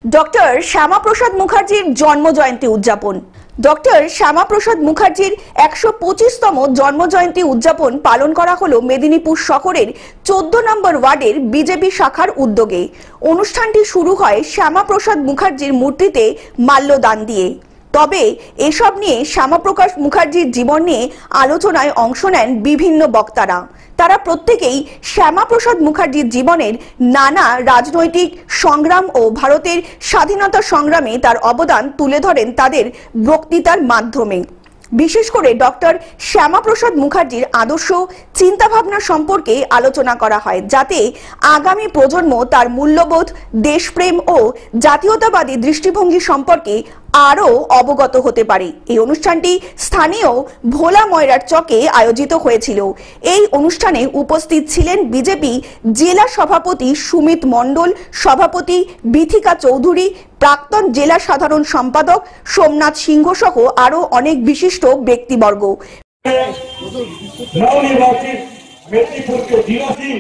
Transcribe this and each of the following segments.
Doctor Shyamaprasad মুখার্জির জন্মজয়ন্তী উদযাপন। ডক্টর শ্যামাপ্রসাদ মুখার্জির ১২৫তম জন্মজয়ন্তী উদযাপন পালন করা হলো মেদিনীপুর শহরের ১৪ নম্বর ওয়ার্ডের বিজেপি শাখার উদ্যোগে। অনুষ্ঠানটি শুরু হয় শ্যামাপ্রসাদ মুখার্জির মূর্তিতে মাল্যদান দিয়ে। তবে এসব নিয়ে শ্যামাপ্রসাদ মুখার্জির জীবন নিয়ে আলোচনায় অংশ নেন বিভিন্ন বক্তারা। তারা প্রত্যেকেই শ্যামাপ্রসাদ মুখার্জির জীবনের নানা রাজনৈতিক সংগ্রাম ও ভারতের স্বাধীনতা সংগ্রামে তার অবদান তুলে ধরেন তাদের বক্তৃতার মাধ্যমে। বিশেষ করে ডক্টর শ্যামাপ্রসাদ মুখার্জির আদর্শ চিন্তাভাবনা সম্পর্কে আলোচনা করা হয়, যাতে আগামী প্রজন্ম তার মূল্যবোধ, দেশপ্রেম ও জাতীয়তাবাদী দৃষ্টিভঙ্গি সম্পর্কে আরও অবগত হতে পারে। এই অনুষ্ঠানটি স্থানীয় ভোলা ময়রার চকে আয়োজিত হয়েছিল। এই অনুষ্ঠানে উপস্থিত ছিলেন বিজেপি জেলা সভাপতি সুমিত মণ্ডল, সভাপতি বিথিকা চৌধুরী, প্রাক্তন জেলা সাধারণ সম্পাদক সোমনাথ সিংহ সহ আরো অনেক বিশিষ্ট ব্যক্তিবর্গ। नवनिर्वाचित मेदिनीपुर के निवासी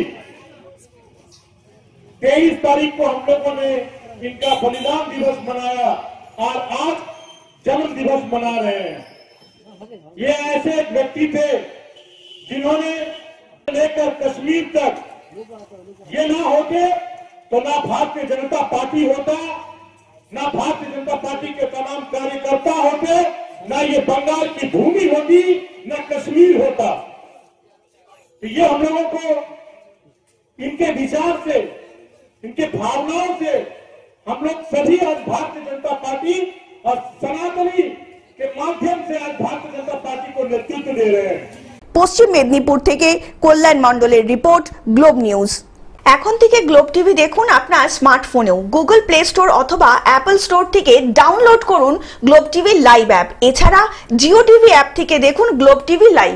23 तारीख को हम लोगों ने इनका बलिदान दिवस मनाया और आज जन्म दिवस मना रहे हैं। ये ऐसे एक व्यक्ति थे जिन्होंने लेकर कश्मीर तक ये ना होते तो ना भारतीय जनता पार्टी होता, ना भारतीय जनता पार्टी के तमाम कार्यकर्ता होते, ना ये बंगाल की भूमि होती, ना कश्मीर होता। तो ये हम लोगों को इनके विचार से, इनके भावनाओं से हम लोग सभी आज भारतीय जनता पार्टी और सनातनी के माध्यम से आज भारतीय जनता पार्टी को नेतृत्व दे रहे हैं। পশ্চিম মেদিনীপুর থেকে কল্যাণ মণ্ডলের রিপোর্ট, গ্লোব নিউজ। এখন থেকে গ্লোব টিভি দেখুন আপনার স্মার্টফোনেও। গুগল প্লে স্টোর অথবা অ্যাপল স্টোর থেকে ডাউনলোড করুন গ্লোব টিভি লাইভ অ্যাপ। এছাড়া জিও টিভি অ্যাপ থেকে দেখুন গ্লোব টিভি লাইভ।